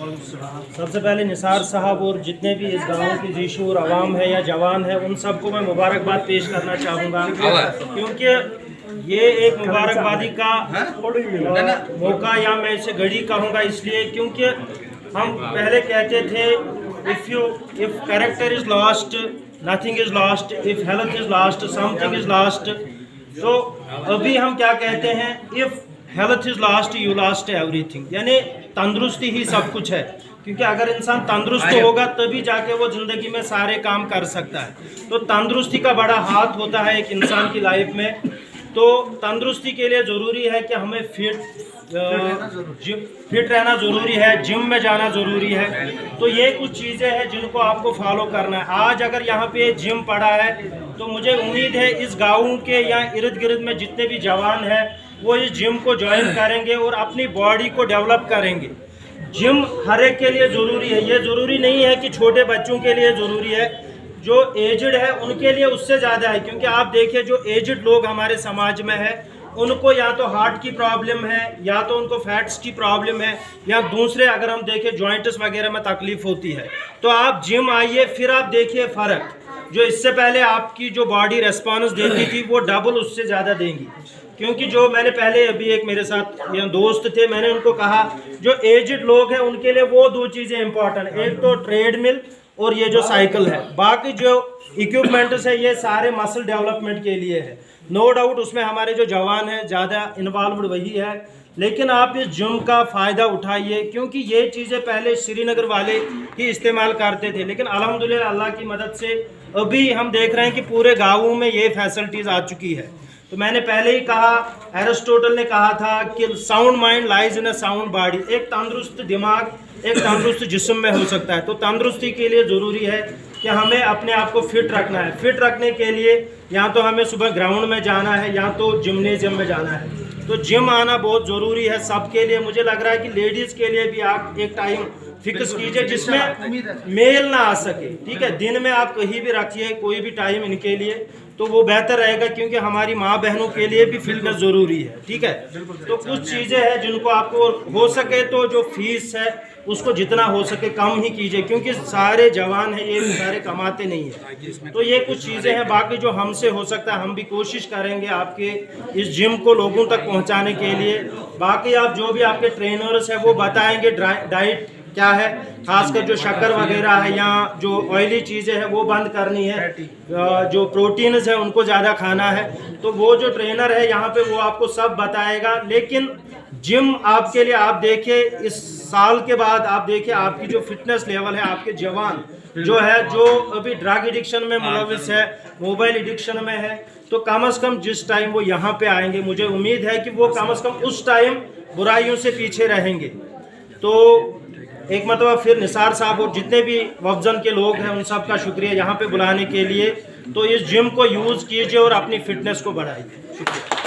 सबसे पहले निसार साहब और जितने भी इस गांव के जीशूर अवाम है या जवान है उन सबको मैं मुबारकबाद पेश करना चाहूँगा, क्योंकि ये एक मुबारकबादी का मौका या मैं इसे घड़ी कहूँगा इसलिए क्योंकि हम पहले कहते थे if character is lost nothing is lost, if health is lost something is lost. तो अभी हम क्या कहते हैं, if health is lost you lost everything, यानी तंदुरुस्ती ही सब कुछ है। क्योंकि अगर इंसान तंदुरुस्त होगा तभी जाके वो ज़िंदगी में सारे काम कर सकता है। तो तंदुरुस्ती का बड़ा हाथ होता है एक इंसान की लाइफ में। तो तंदुरुस्ती के लिए ज़रूरी है कि हमें फिट रहना ज़रूरी है, जिम में जाना ज़रूरी है। तो ये कुछ चीज़ें हैं जिनको आपको फॉलो करना है। आज अगर यहाँ पे जिम पड़ा है तो मुझे उम्मीद है इस गाँव के या इर्द गिर्द में जितने भी जवान हैं वो इस जिम को ज्वाइन करेंगे और अपनी बॉडी को डेवलप करेंगे। जिम हर एक के लिए ज़रूरी है, ये ज़रूरी नहीं है कि छोटे बच्चों के लिए ज़रूरी है, जो एजड है उनके लिए उससे ज़्यादा है। क्योंकि आप देखिए जो एजड लोग हमारे समाज में है उनको या तो हार्ट की प्रॉब्लम है या तो उनको फैट्स की प्रॉब्लम है या दूसरे अगर हम देखें जॉइंट्स वगैरह में तकलीफ होती है। तो आप जिम आइए, फिर आप देखिए फ़र्क। जो इससे पहले आपकी जो बॉडी रेस्पॉन्स देती थी वो डबल उससे ज़्यादा देंगी। क्योंकि जो मैंने पहले अभी एक मेरे साथ यहाँ दोस्त थे, मैंने उनको कहा जो एजड लोग हैं उनके लिए वो दो चीज़ें इंपॉर्टेंट, एक तो ट्रेडमिल और ये जो साइकिल है। बाकी जो इक्विपमेंट्स है ये सारे मसल डेवलपमेंट के लिए है। नो डाउट उसमें हमारे जो जवान हैं ज़्यादा इन्वॉल्व वही है, लेकिन आप इस जिम का फ़ायदा उठाइए क्योंकि ये चीज़ें पहले श्रीनगर वाले ही इस्तेमाल करते थे। लेकिन अल्हम्दुलिल्लाह अल्लाह की मदद से अभी हम देख रहे हैं कि पूरे गाँवों में ये फैसिलिटीज़ आ चुकी है। तो मैंने पहले ही कहा, एरिस्टोटल ने कहा था कि sound mind lies in a sound body, एक तंदुरुस्त दिमाग एक तंदुरुस्त जिस्म में हो सकता है। तो तंदुरुस्ती के लिए ज़रूरी है कि हमें अपने आप को फिट रखना है। फिट रखने के लिए या तो हमें सुबह ग्राउंड में जाना है या तो जिम्नेजियम में जाना है। तो जिम आना बहुत ज़रूरी है सबके लिए। मुझे लग रहा है कि लेडीज़ के लिए भी आप एक टाइम फिक्स कीजिए जिसमें मेल ना आ सके, ठीक है। दिन में आप कहीं भी रखिए कोई भी टाइम इनके लिए, तो वो बेहतर रहेगा क्योंकि हमारी माँ बहनों के लिए भी फिटनेस ज़रूरी है, ठीक है। तो कुछ चीज़ें हैं जिनको आपको हो सके तो जो फीस है उसको जितना हो सके कम ही कीजिए, क्योंकि सारे जवान हैं, ये सारे कमाते नहीं हैं। तो ये कुछ चीज़ें हैं, बाकी जो हमसे हो सकता है हम भी कोशिश करेंगे आपके इस जिम को लोगों तक पहुंचाने के लिए। बाकी आप जो भी आपके ट्रेनर्स हैं वो बताएंगे डाइट क्या है, खासकर जो शक्कर वगैरह है या जो ऑयली चीज़ें हैं वो बंद करनी है, जो प्रोटीन्स है उनको ज़्यादा खाना है। तो वो जो ट्रेनर है यहाँ पे वो आपको सब बताएगा। लेकिन जिम आपके लिए, आप देखिए इस साल के बाद आप देखिए आपकी जो फिटनेस लेवल है, आपके जवान जो है जो अभी ड्रग एडिक्शन में मुलविस है, मोबाइल एडिक्शन में है, तो कम से कम जिस टाइम वो यहाँ पे आएंगे मुझे उम्मीद है कि वो कम से कम उस टाइम बुराइयों से पीछे रहेंगे। तो एक मतलब फिर निसार साहब और जितने भी वफजन के लोग हैं उन सब का शुक्रिया यहाँ पे बुलाने के लिए। तो इस जिम को यूज़ कीजिए और अपनी फिटनेस को बढ़ाइए। शुक्रिया।